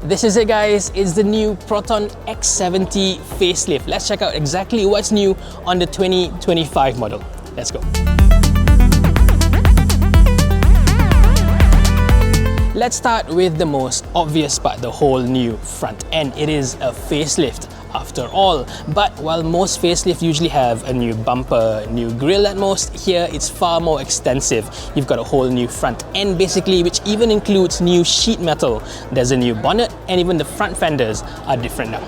This is it guys, it's the new Proton X70 facelift. Let's check out exactly what's new on the 2025 model. Let's go. Let's start with the most obvious part, the whole new front end. It is a facelift after all, but while most facelifts usually have a new bumper, new grille at most, here it's far more extensive. You've got a whole new front end basically, which even includes new sheet metal. There's a new bonnet, and even the front fenders are different now.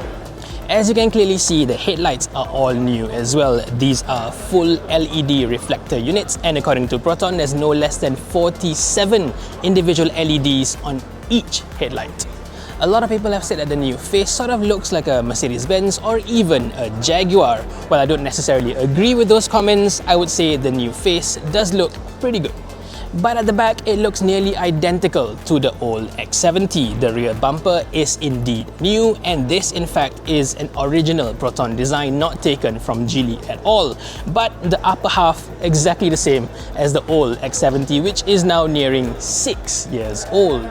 As you can clearly see, the headlights are all new as well. These are full LED reflector units, and according to Proton, there's no less than 47 individual LEDs on each headlight. A lot of people have said that the new face sort of looks like a Mercedes-Benz or even a Jaguar. While I don't necessarily agree with those comments, I would say the new face does look pretty good. But at the back, it looks nearly identical to the old X70. The rear bumper is indeed new, and this in fact is an original Proton design, not taken from Geely at all. But the upper half exactly the same as the old X70, which is now nearing 6 years old.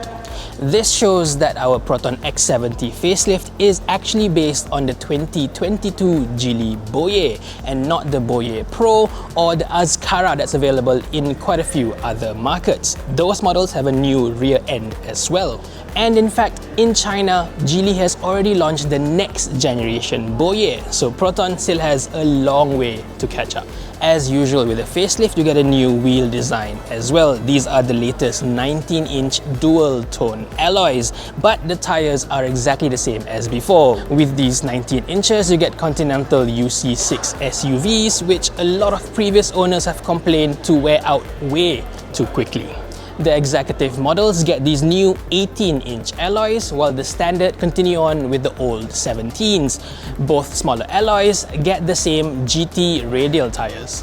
This shows that our Proton X70 facelift is actually based on the 2022 Geely Boye and not the Boye Pro or the Azkara that's available in quite a few other markets. Those models have a new rear end as well. And in fact, in China, Geely has already launched the next generation Boye, so Proton still has a long way to catch up. As usual with a facelift, you get a new wheel design as well. These are the latest 19-inch dual-tone alloys, but the tires are exactly the same as before. With these 19 inches, you get Continental UC6 SUVs, which a lot of previous owners have complained to wear out way too quickly. The executive models get these new 18-inch alloys, while the standard continue on with the old 17s. Both smaller alloys get the same GT radial tires.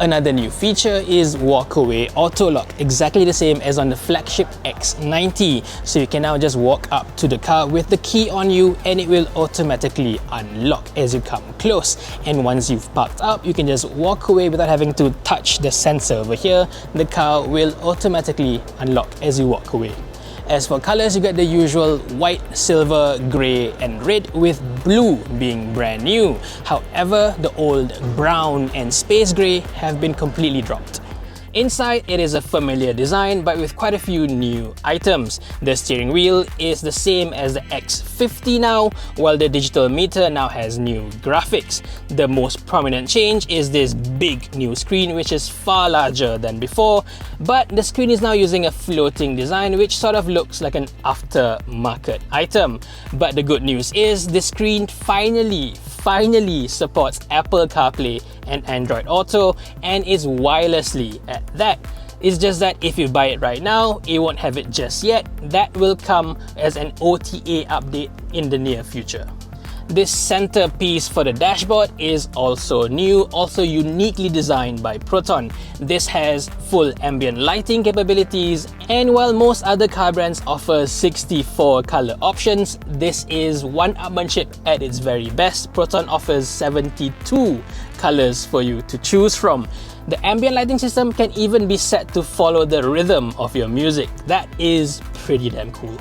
Another new feature is walkaway auto lock, exactly the same as on the flagship X90. So you can now just walk up to the car with the key on you and it will automatically unlock as you come close. And once you've parked up, you can just walk away without having to touch the sensor over here. The car will automatically unlock as you walk away. As for colors, you get the usual white, silver, grey and red, with blue being brand new. However, the old brown and space grey have been completely dropped. Inside, it is a familiar design but with quite a few new items. The steering wheel is the same as the X50 now, while the digital meter now has new graphics. The most prominent change is this big new screen, which is far larger than before, but the screen is now using a floating design which sort of looks like an aftermarket item. But the good news is the screen finally supports Apple CarPlay and Android Auto, and is wirelessly at that. It's just that if you buy it right now, it won't have it just yet. That will come as an OTA update in the near future. This centerpiece for the dashboard is also new, also uniquely designed by Proton. This has full ambient lighting capabilities, and while most other car brands offer 64 color options, this is one-upmanship at its very best. Proton offers 72 colors for you to choose from. The ambient lighting system can even be set to follow the rhythm of your music. That is pretty damn cool.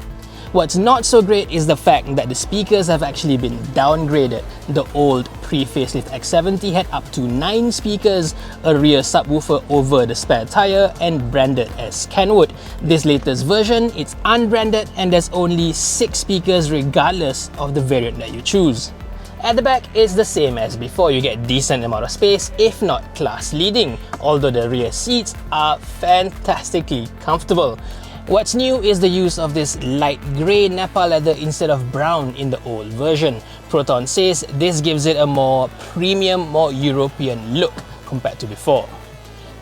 What's not so great is the fact that the speakers have actually been downgraded. The old pre-facelift X70 had up to 9 speakers, a rear subwoofer over the spare tire, and branded as Kenwood. This latest version, it's unbranded and there's only 6 speakers regardless of the variant that you choose. At the back, it's the same as before. You get decent amount of space, if not class leading, although the rear seats are fantastically comfortable. What's new is the use of this light grey Nappa leather instead of brown in the old version. Proton says this gives it a more premium, more European look compared to before.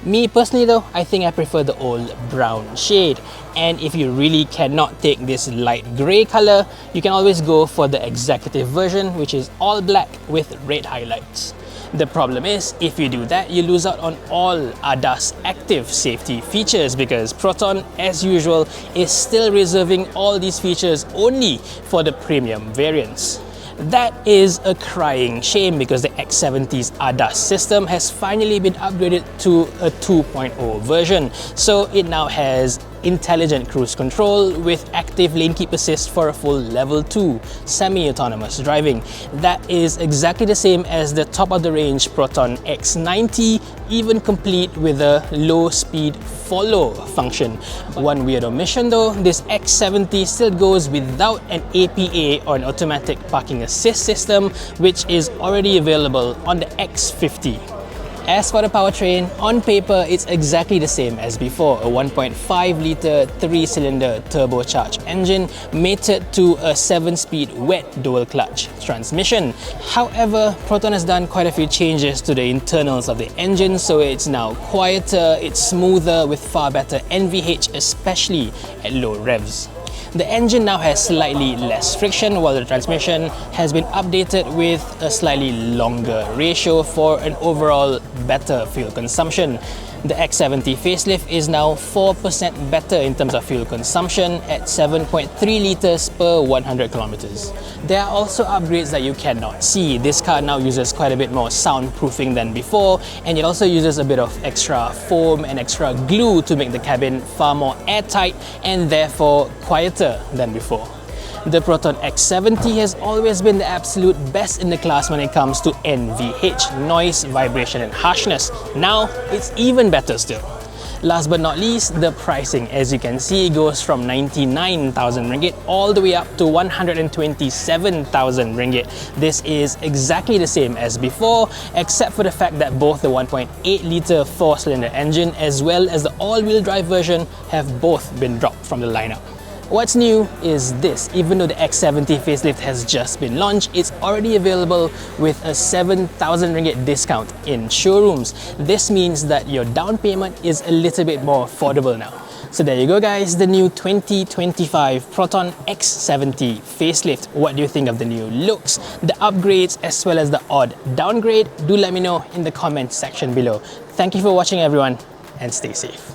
Me personally though, I think I prefer the old brown shade. And if you really cannot take this light grey colour, you can always go for the executive version, which is all black with red highlights. The problem is, if you do that, you lose out on all ADAS active safety features, because Proton, as usual, is still reserving all these features only for the premium variants. That is a crying shame, because the X70's ADAS system has finally been upgraded to a 2.0 version. So it now has intelligent cruise control with active lane keep assist for a full level 2 semi-autonomous driving. That is exactly the same as the top of the range Proton X90, even complete with a low speed follow function. One weird omission though, this X70 still goes without an APA or an automatic parking assist system, which is already available on the X50. As for the powertrain, on paper it's exactly the same as before, a 1.5-litre 3-cylinder turbocharged engine mated to a 7-speed wet dual-clutch transmission. However, Proton has done quite a few changes to the internals of the engine, so it's now quieter, it's smoother with far better NVH, especially at low revs. The engine now has slightly less friction, while the transmission has been updated with a slightly longer ratio for an overall better fuel consumption. The X70 facelift is now 4% better in terms of fuel consumption at 7.3 litres per 100 kilometers. There are also upgrades that you cannot see. This car now uses quite a bit more soundproofing than before, and it also uses a bit of extra foam and extra glue to make the cabin far more airtight and therefore quieter than before. The Proton X70 has always been the absolute best in the class when it comes to NVH, noise, vibration and harshness. Now it's even better still. Last but not least, the pricing. As you can see, goes from 99,000 ringgit all the way up to 127,000 ringgit. This is exactly the same as before, except for the fact that both the 1.8-litre 4-cylinder engine as well as the all-wheel drive version have both been dropped from the lineup. What's new is this: even though the X70 facelift has just been launched, it's already available with a 7,000 ringgit discount in showrooms. This means that your down payment is a little bit more affordable now. So there you go guys, the new 2025 Proton X70 facelift. What do you think of the new looks, the upgrades as well as the odd downgrade? Do let me know in the comment section below. Thank you for watching everyone, and stay safe.